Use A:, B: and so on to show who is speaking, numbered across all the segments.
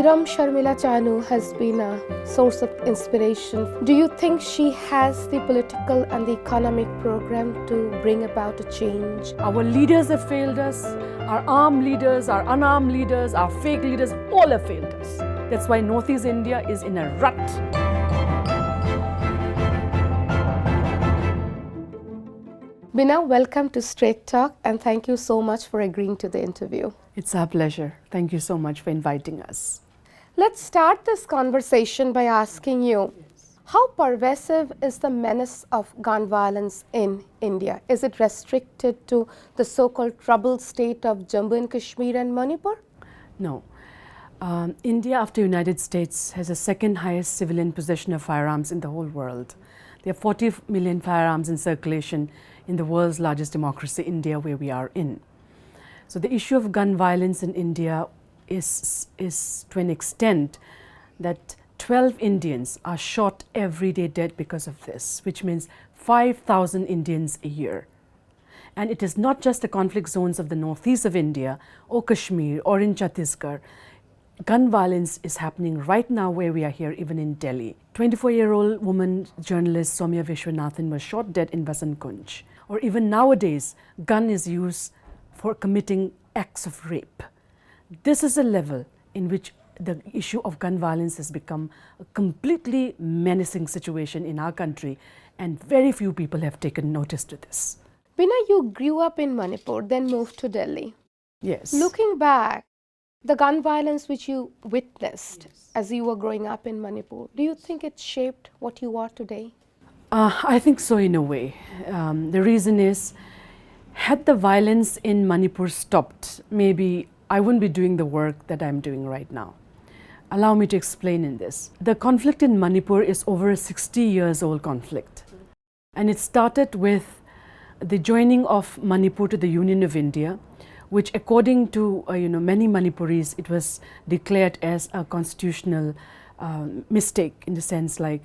A: Sharmila Chanu has been a source of inspiration. Do you think she has the political and the economic program to bring about a change?
B: Our leaders have failed us, our armed leaders, our unarmed leaders, our fake leaders, all have failed us. That's why Northeast India is in a rut.
A: Bina, welcome to Straight Talk and thank you so much for agreeing to the interview.
B: It's our pleasure. Thank you so much for inviting us.
A: Let's start this conversation by asking you, how pervasive is the menace of gun violence in India? Is it restricted to the so-called troubled state of Jammu and Kashmir and Manipur?
B: No. India, after United States, has the second highest civilian possession of firearms in the whole world. There are 40 million firearms in circulation in the world's largest democracy, India, where we are in. So the issue of gun violence in India is to an extent that 12 Indians are shot every day dead because of this, which means 5,000 Indians a year. And it is not just the conflict zones of the northeast of India or Kashmir or in Chhattisgarh. Gun violence is happening right now where we are here, even in Delhi. 24-year-old woman journalist Soumya Vishwanathan was shot dead in Vasant Kunj. Or even nowadays, gun is used for committing acts of rape. This is a level in which the issue of gun violence has become a completely menacing situation in our country, and very few people have taken notice to this.
A: Bina, you grew up in Manipur, then moved to Delhi.
B: Yes.
A: Looking back, the gun violence which you witnessed as you were growing up in Manipur, do you think it shaped what you are today?
B: I think so in a way. The reason is, had the violence in Manipur stopped, maybe I wouldn't be doing the work that I'm doing right now. Allow me to explain in this. The conflict in Manipur is over a 60 years old conflict. And it started with the joining of Manipur to the Union of India, which according to many Manipuris, it was declared as a constitutional mistake, in the sense like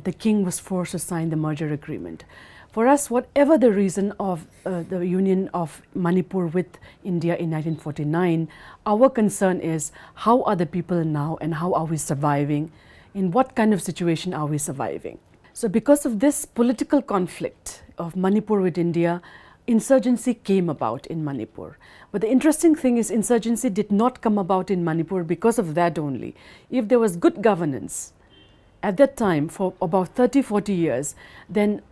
B: the king was forced to sign the merger agreement. For us, whatever the reason of the union of Manipur with India in 1949, our concern is how are the people now and how are we surviving? In what kind of situation are we surviving? So because of this political conflict of Manipur with India, insurgency came about in Manipur. But the interesting thing is, insurgency did not come about in Manipur because of that only. If there was good governance at that time for about 30-40 years, then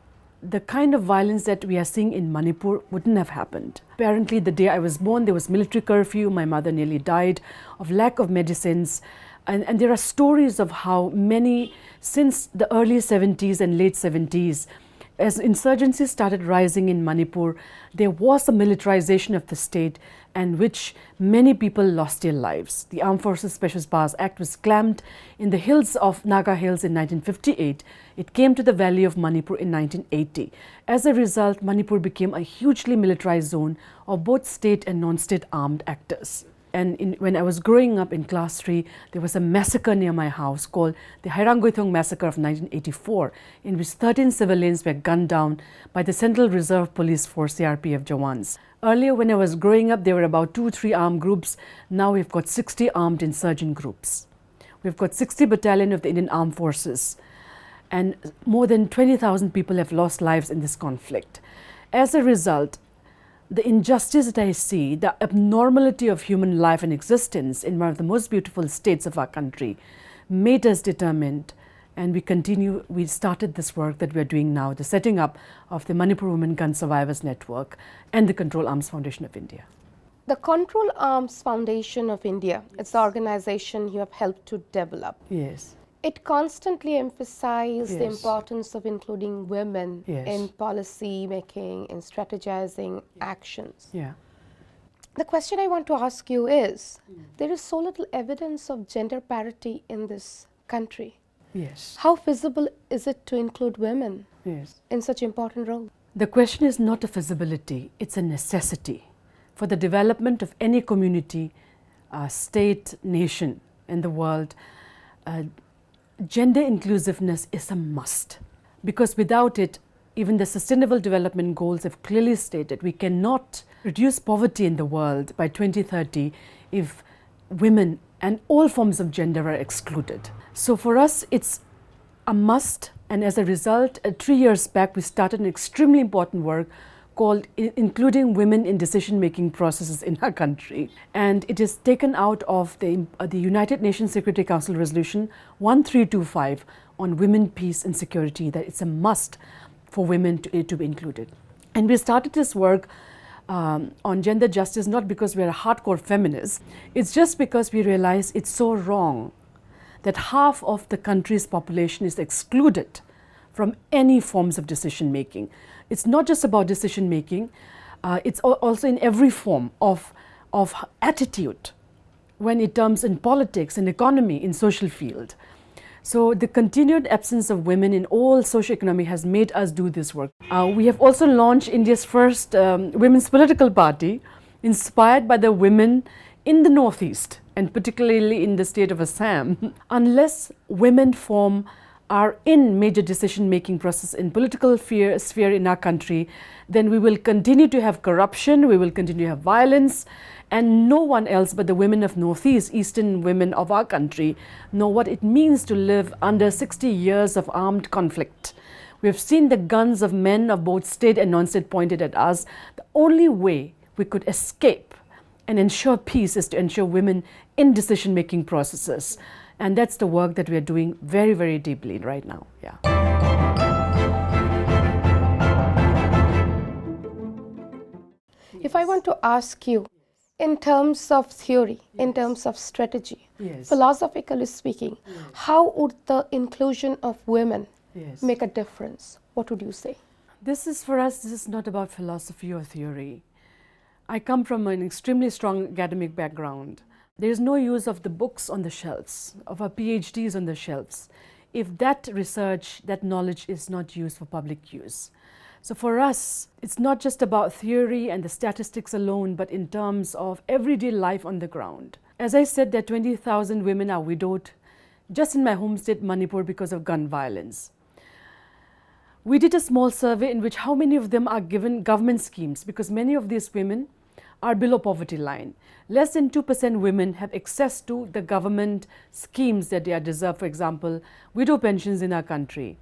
B: the kind of violence that we are seeing in Manipur wouldn't have happened. Apparently, the day I was born, there was military curfew. My mother nearly died of lack of medicines. And there are stories of how many, since the early 70s and late 70s, as insurgency started rising in Manipur, there was a militarization of the state and which many people lost their lives. The Armed Forces Special Powers Act was clamped in the hills of Naga Hills in 1958. It came to the valley of Manipur in 1980. As a result, Manipur became a hugely militarized zone of both state and non-state armed actors. And when I was growing up in class 3, there was a massacre near my house called the Hairanggoithong Massacre of 1984, in which 13 civilians were gunned down by the Central Reserve Police Force CRPF Jawans. Earlier, when I was growing up, there were about 2-3 armed groups. Now we've got 60 armed insurgent groups. We've got 60 battalion of the Indian Armed Forces. And more than 20,000 people have lost lives in this conflict. As a result, the injustice that I see, the abnormality of human life and existence in one of the most beautiful states of our country, made us determined, and we started this work that we're doing now, the setting up of the Manipur Women Gun Survivors Network and the Control Arms Foundation of India.
A: The Control Arms Foundation of India, it's the organization you have helped to develop.
B: Yes.
A: It constantly emphasized the
B: Yes.
A: importance of including women
B: Yes.
A: in policy making, in strategizing actions.
B: Yeah.
A: The question I want to ask you is, there is so little evidence of gender parity in this country.
B: Yes.
A: How feasible is it to include women
B: Yes.
A: in such important roles?
B: The question is not a feasibility, it's a necessity for the development of any community, state, nation in the world. Gender inclusiveness is a must, because without it, even the Sustainable Development Goals have clearly stated we cannot reduce poverty in the world by 2030 if women and all forms of gender are excluded. So for us, it's a must, and as a result, 3 years back, we started an extremely important work called Including Women in Decision-Making Processes in our country. And it is taken out of the United Nations Security Council Resolution 1325 on women, peace and security, that it's a must for women to be included. And we started this work on gender justice not because we're a hardcore feminist, it's just because we realize it's so wrong that half of the country's population is excluded from any forms of decision making. It's not just about decision making, it's also in every form of attitude, when it comes in politics, in economy, in social field. So the continued absence of women in all socioeconomy has made us do this work. We have also launched India's first women's political party, inspired by the women in the Northeast, and particularly in the state of Assam. Unless women are in major decision-making process in political sphere in our country, then we will continue to have corruption, we will continue to have violence, and no one else but the women of Northeast, Eastern women of our country, know what it means to live under 60 years of armed conflict. We have seen the guns of men of both state and non-state pointed at us. The only way we could escape and ensure peace is to ensure women in decision-making processes. And that's the work that we are doing very, very deeply right now. Yeah.
A: If I want to ask you, in terms of theory, in terms of strategy, philosophically speaking, how would the inclusion of women make a difference? What would you say?
B: This is not about philosophy or theory. I come from an extremely strong academic background. There is no use of the books on the shelves, of our PhDs on the shelves, if that research, that knowledge is not used for public use. So for us, it's not just about theory and the statistics alone, but in terms of everyday life on the ground. As I said, that 20,000 women are widowed just in my home state, Manipur, because of gun violence. We did a small survey in which how many of them are given government schemes, because many of these women are below poverty line. Less than 2% women have access to the government schemes that they are deserved, for example, widow pensions in our country.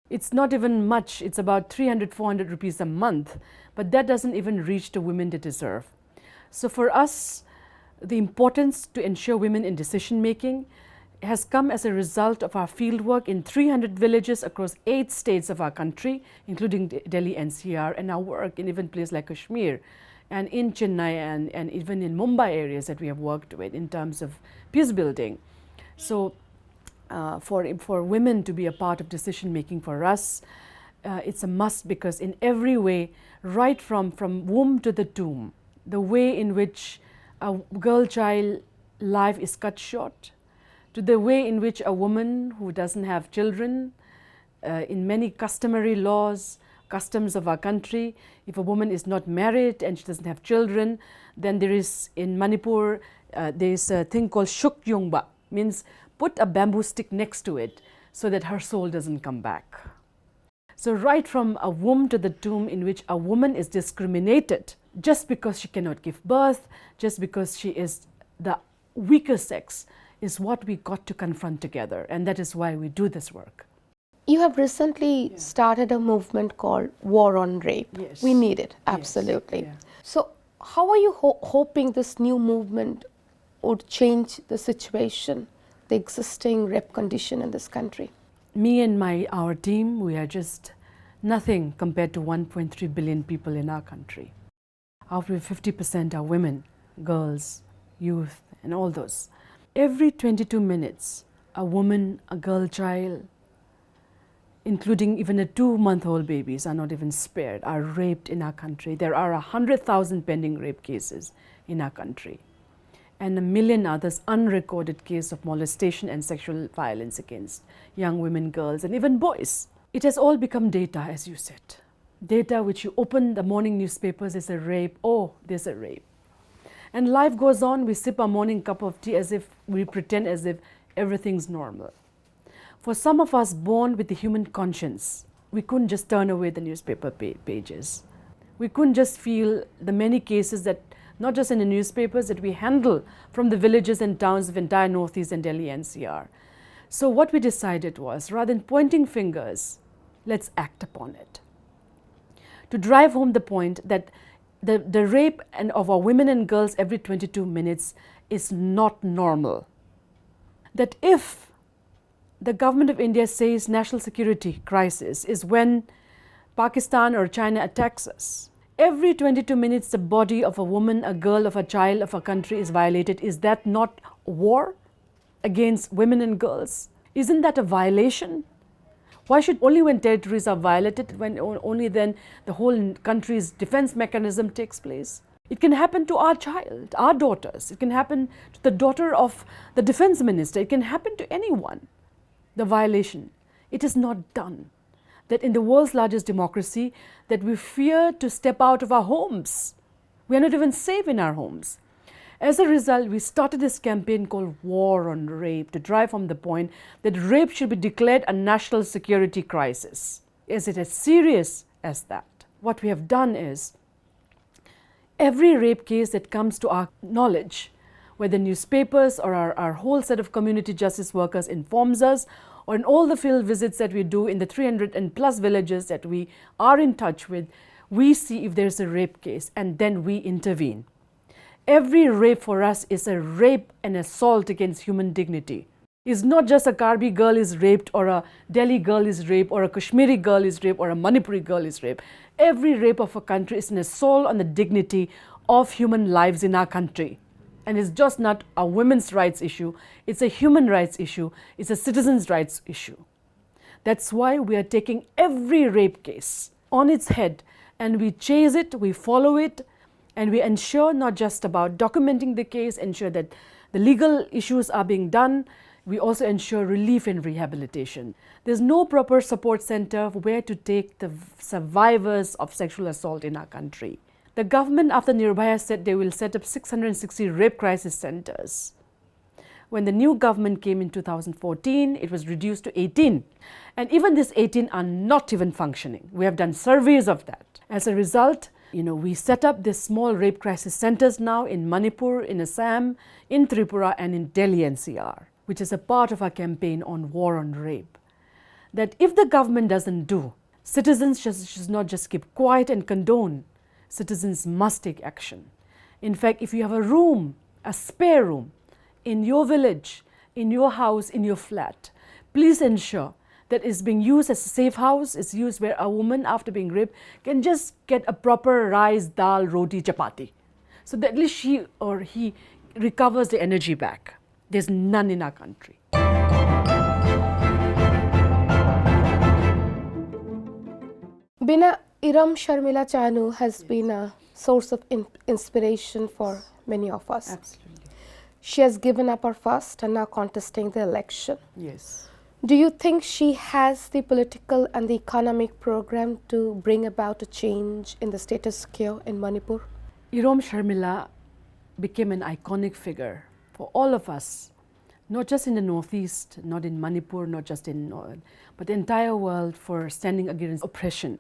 B: It's not even much, it's about 300, 400 rupees a month, but that doesn't even reach the women they deserve. So for us, the importance to ensure women in decision making has come as a result of our fieldwork in 300 villages across 8 states of our country, including Delhi NCR, and our work in even places like Kashmir, and in Chennai and even in Mumbai areas that we have worked with in terms of peace building. So for women to be a part of decision making for us, it's a must, because in every way, right from womb to the tomb, the way in which a girl child life is cut short, to the way in which a woman who doesn't have children, in many customary laws, customs of our country, if a woman is not married and she doesn't have children, then there is, in Manipur, there is a thing called Shuk Yungba, means put a bamboo stick next to it so that her soul doesn't come back. So right from a womb to the tomb, in which a woman is discriminated just because she cannot give birth, just because she is the weaker sex, is what we got to confront together, and that is why we do this work.
A: You have recently started a movement called War on Rape.
B: Yes.
A: We need it, absolutely.
B: Yes.
A: So how are you hoping this new movement would change the situation, the existing rape condition in this country?
B: Me and our team, we are just nothing compared to 1.3 billion people in our country. Out of 50% are women, girls, youth, and all those. Every 22 minutes, a woman, a girl child, including even a 2-month-old babies are not even spared, are raped in our country. There are 100,000 pending rape cases in our country, and 1 million others unrecorded cases of molestation and sexual violence against young women, girls, and even boys. It has all become data, as you said. Data which you open the morning newspapers, there's a rape, oh, there's a rape. And life goes on, we sip our morning cup of tea as if we pretend as if everything's normal. For some of us born with the human conscience, we couldn't just turn away the newspaper pages. We couldn't just feel the many cases that not just in the newspapers, that we handle from the villages and towns of entire Northeast and Delhi NCR. So what we decided was, rather than pointing fingers, let's act upon it. To drive home the point that the rape of our women and girls every 22 minutes is not normal. That if the government of India says national security crisis is when Pakistan or China attacks us, every 22 minutes the body of a woman, a girl, of a child, of a country is violated, is that not war against women and girls? Isn't that a violation? Why should only when territories are violated, when only then the whole country's defense mechanism takes place? It can happen to our child, our daughters. It can happen to the daughter of the defense minister. It can happen to anyone. The violation. It is not done. That in the world's largest democracy, that we fear to step out of our homes. We are not even safe in our homes. As a result, we started this campaign called War on Rape to drive home the point that rape should be declared a national security crisis. Is it as serious as that? What we have done is, every rape case that comes to our knowledge, whether newspapers or our whole set of community justice workers informs us, or in all the field visits that we do in the 300 and plus villages that we are in touch with, we see if there's a rape case and then we intervene. Every rape for us is a rape and assault against human dignity. It's not just a Karbi girl is raped, or a Delhi girl is raped, or a Kashmiri girl is raped, or a Manipuri girl is raped. Every rape of a country is an assault on the dignity of human lives in our country. And it's just not a women's rights issue, it's a human rights issue, it's a citizens' rights issue. That's why we are taking every rape case on its head, and we chase it, we follow it, and we ensure not just about documenting the case, ensure that the legal issues are being done, we also ensure relief and rehabilitation. There's no proper support center where to take the survivors of sexual assault in our country. The government, after Nirbhaya, said they will set up 660 rape crisis centers. When the new government came in 2014, it was reduced to 18. And even these 18 are not even functioning. We have done surveys of that. As a result, we set up these small rape crisis centers now in Manipur, in Assam, in Tripura, and in Delhi NCR, which is a part of our campaign on war on rape. That if the government doesn't do, citizens should not just keep quiet and condone. Citizens must take action. In fact, if you have a room, a spare room, in your village, in your house, in your flat, please ensure that it's being used as a safe house, is used where a woman after being raped can just get a proper rice, dal, roti, chapati. So that at least she or he recovers the energy back. There's none in our country.
A: Bina, Sharmila Chanu has been a source of inspiration for many of us.
B: Absolutely.
A: She has given up her first and now contesting the election.
B: Yes.
A: Do you think she has the political and the economic program to bring about a change in the status quo in Manipur?
B: Sharmila became an iconic figure for all of us, not just in the Northeast, not in Manipur, not just in North, but the entire world, for standing against oppression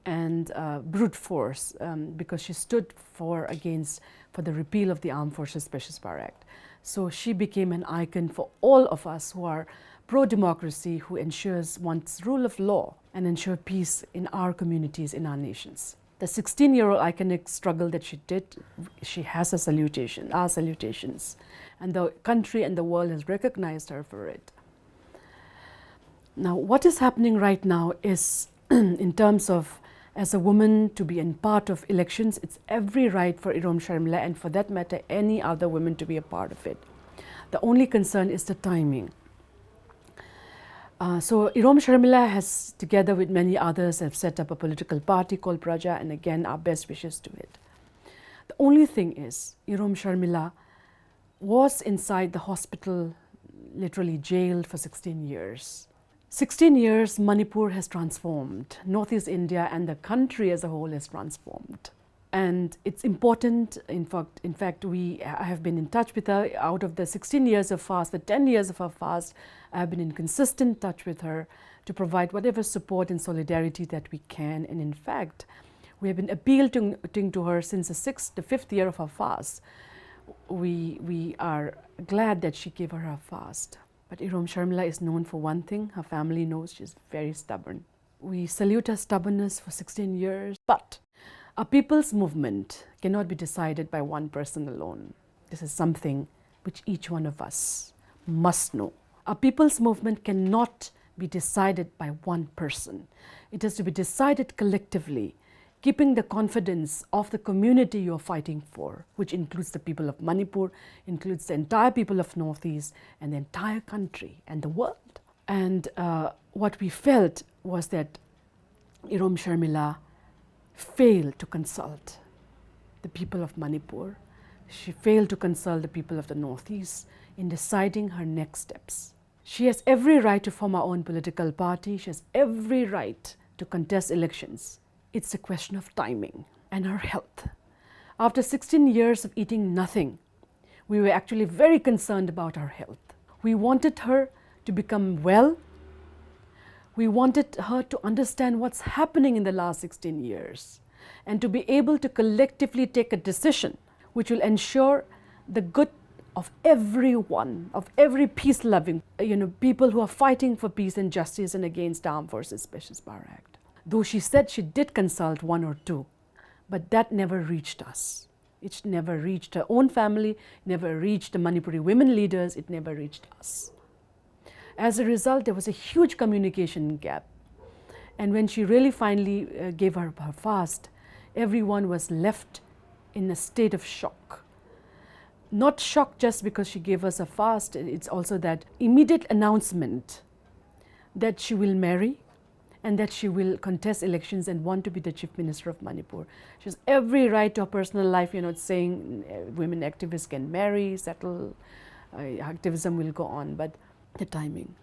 B: and brute force, because she stood for the repeal of the Armed Forces Special Power Act. So she became an icon for all of us who are pro-democracy, who ensures one's rule of law and ensure peace in our communities, in our nations. The 16-year-old iconic struggle that she did, she has a salutation, our salutations. And the country and the world has recognized her for it. Now, what is happening right now is, in terms of, as a woman to be in part of elections, it's every right for Sharmila, and for that matter, any other woman, to be a part of it. The only concern is the timing. So Sharmila has, together with many others, have set up a political party called Praja, and again, our best wishes to it. The only thing is, Sharmila was inside the hospital, literally jailed for 16 years. 16 years, Manipur has transformed. Northeast India and the country as a whole has transformed. And it's important, in fact, I have been in touch with her. Out of the 16 years of fast, the 10 years of her fast, I have been in consistent touch with her to provide whatever support and solidarity that we can. And in fact, We have been appealing to her since the fifth year of her fast. We are glad that she gave her fast. But Sharmila is known for one thing. Her family knows she's very stubborn. We salute her stubbornness for 16 years. But a people's movement cannot be decided by one person alone. This is something which each one of us must know. A people's movement cannot be decided by one person. It has to be decided collectively, keeping the confidence of the community you're fighting for, which includes the people of Manipur, includes the entire people of Northeast and the entire country and the world. And what we felt was that Sharmila failed to consult the people of Manipur. She failed to consult the people of the Northeast in deciding her next steps. She has every right to form her own political party. She has every right to contest elections. It's a question of timing and her health. After 16 years of eating nothing, we were actually very concerned about her health. We wanted her to become well. We wanted her to understand what's happening in the last 16 years and to be able to collectively take a decision which will ensure the good of everyone, of every peace-loving, people who are fighting for peace and justice and against Armed Forces Special Power Act. Though she said she did consult one or two, but that never reached us. It never reached her own family, never reached the Manipuri women leaders, it never reached us. As a result, there was a huge communication gap. And when she really finally gave her fast, everyone was left in a state of shock. Not shock just because she gave us a fast, it's also that immediate announcement that she will marry and that she will contest elections and want to be the Chief Minister of Manipur. She has every right to her personal life. You're not saying women activists can marry, settle, activism will go on, but the timing.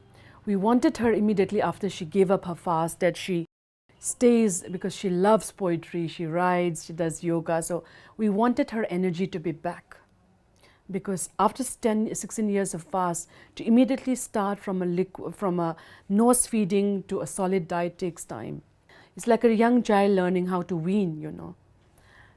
B: We wanted her immediately after she gave up her fast that she stays because she loves poetry, she writes, she does yoga. So we wanted her energy to be back. Because after 16 years of fast, to immediately start from a nose feeding to a solid diet takes time. It's like a young child learning how to wean,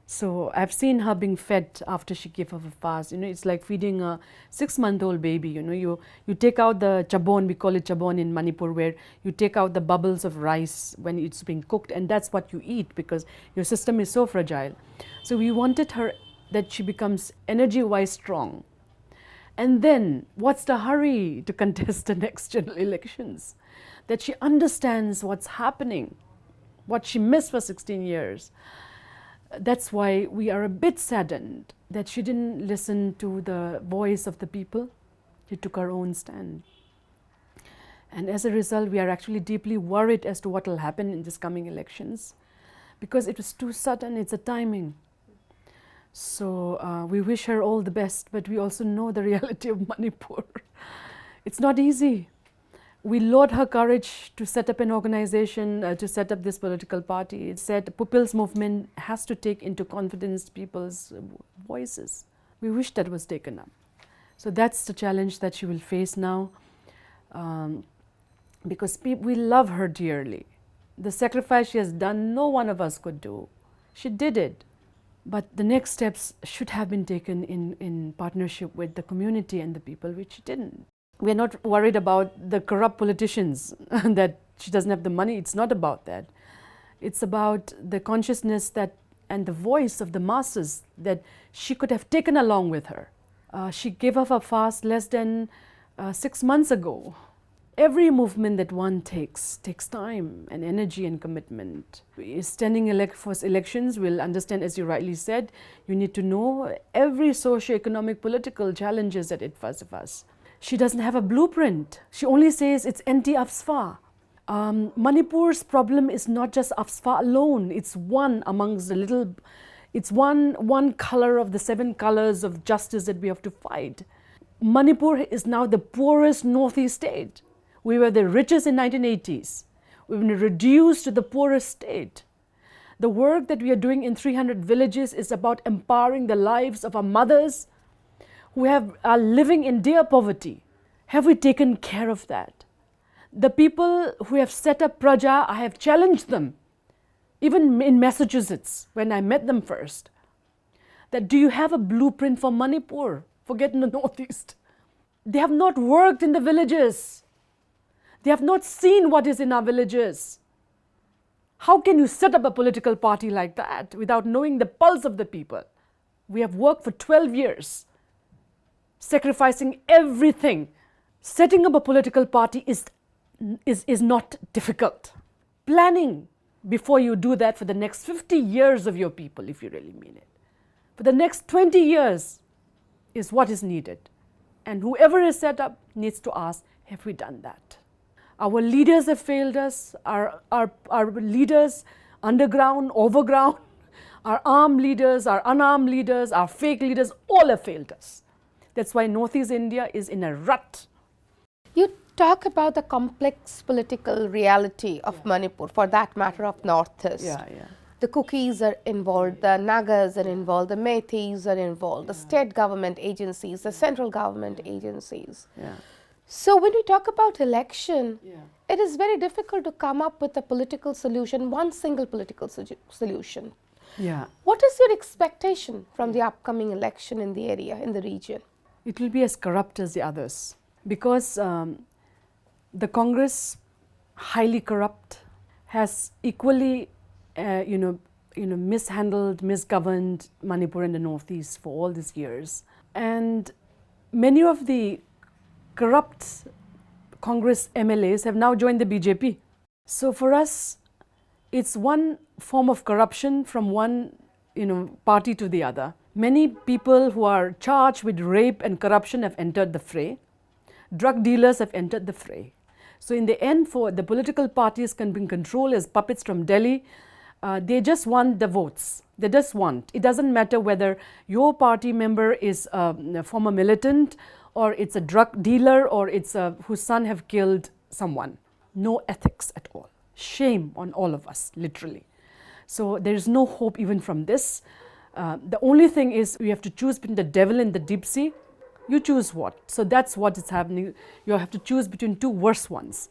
B: So I've seen her being fed after she gave up a fast. It's like feeding a 6-month-old baby. You take out the chabon, we call it chabon in Manipur, where you take out the bubbles of rice when it's being cooked, and that's what you eat because your system is so fragile. So we wanted her that she becomes energy-wise strong. And then, what's the hurry to contest the next general elections? That she understands what's happening, what she missed for 16 years. That's why we are a bit saddened that she didn't listen to the voice of the people. She took her own stand. And as a result, we are actually deeply worried as to what will happen in this coming elections because it was too sudden, it's a timing. So we wish her all the best, but we also know the reality of Manipur. It's not easy. We laud her courage to set up an organization, to set up this political party. It said the People's Movement has to take into confidence people's voices. We wish that was taken up. So that's the challenge that she will face now, because we love her dearly. The sacrifice she has done, no one of us could do. She did it. But the next steps should have been taken in partnership with the community and the people, which she didn't. We are not worried about the corrupt politicians that she doesn't have the money. It's not about that. It's about the consciousness that and the voice of the masses that she could have taken along with her. She gave up her fast less than 6 months ago. Every movement that one takes time and energy and commitment. Standing for elections will understand, as you rightly said, you need to know every socio-economic, political challenges that it faces of us. She doesn't have a blueprint. She only says it's anti-AFSPA. Manipur's problem is not just AFSPA alone. It's one amongst the little, it's one color of the 7 colors of justice that we have to fight. Manipur is now the poorest Northeast state. We were the richest in 1980s. We've been reduced to the poorest state. The work that we are doing in 300 villages is about empowering the lives of our mothers who are living in dire poverty. Have we taken care of that? The people who have set up Praja, I have challenged them. even in Massachusetts, when I met them first, that do you have a blueprint for Manipur? Forget in the Northeast. They have not worked in the villages. They have not seen what is in our villages. How can you set up a political party like that without knowing the pulse of the people? We have worked for 12 years, sacrificing everything. Setting up a political party is not difficult. Planning before you do that for the next 50 years of your people, if you really mean it. For the next 20 years is what is needed. And whoever is set up needs to ask, have we done that? Our leaders have failed us, our leaders, underground, overground, our armed leaders, our unarmed leaders, our fake leaders, all have failed us. That's why Northeast India is in a rut.
A: You talk about the complex political reality of Manipur, for that matter of Northeast.
B: Yeah.
A: The Kukis are involved, the Nagas are involved, the Metis are involved, the state government agencies, the central government agencies.
B: Yeah.
A: So when we talk about election, it is very difficult to come up with a political solution, one single political solution.
B: Yeah.
A: What is your expectation from the upcoming election in the area, in the region?
B: It will be as corrupt as the others, because the Congress, highly corrupt, has equally mishandled, misgoverned Manipur and the Northeast for all these years. And many of the corrupt Congress MLAs have now joined the BJP. So for us, it's one form of corruption from one party to the other. Many people who are charged with rape and corruption have entered the fray. Drug dealers have entered the fray. So in the end, for the political parties can be controlled as puppets from Delhi. They just want the votes. They just want. It doesn't matter whether your party member is a former militant, or it's a drug dealer, or it's whose son have killed someone. No ethics at all. Shame on all of us, literally. So there is no hope even from this. The only thing is you have to choose between the devil and the deep sea. You choose what? So that's what is happening. You have to choose between two worse ones.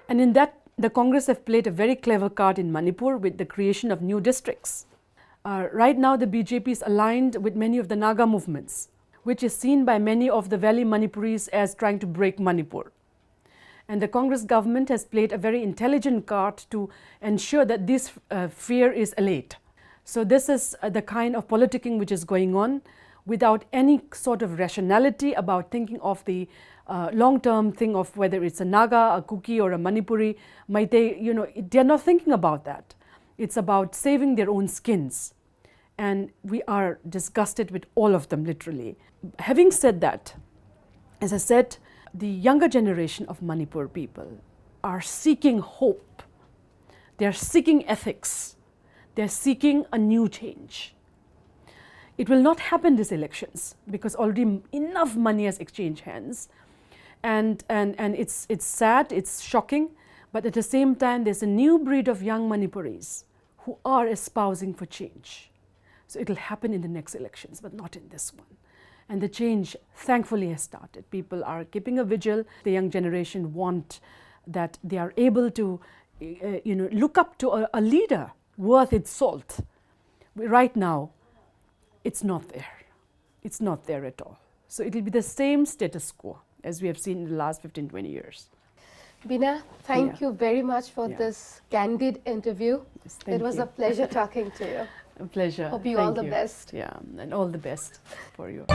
B: And in that, the Congress have played a very clever card in Manipur with the creation of new districts. Right now, the BJP is aligned with many of the Naga movements, which is seen by many of the Valley Manipuris as trying to break Manipur. And the Congress government has played a very intelligent card to ensure that this fear is allayed. So this is the kind of politicking which is going on without any sort of rationality about thinking of the long-term thing of whether it's a Naga, a Kuki, or a Manipuri. They're not thinking about that. It's about saving their own skins. And we are disgusted with all of them, literally. Having said that, as I said, the younger generation of Manipur people are seeking hope. They're seeking ethics. They're seeking a new change. It will not happen these elections because already enough money has exchanged hands. And it's sad, it's shocking, but at the same time, there's a new breed of young Manipuris who are espousing for change. So it'll happen in the next elections, but not in this one. And the change, thankfully, has started. People are keeping a vigil. The young generation want that they are able to, look up to a leader worth its salt. Right now, it's not there. It's not there at all. So it'll be the same status quo as we have seen in the last 15, 20 years.
A: Bina, thank you very much for this candid interview.
B: Yes,
A: it was a pleasure talking to you.
B: A pleasure.
A: Hope you
B: Thank
A: all the best.
B: Yeah, and all the best for you.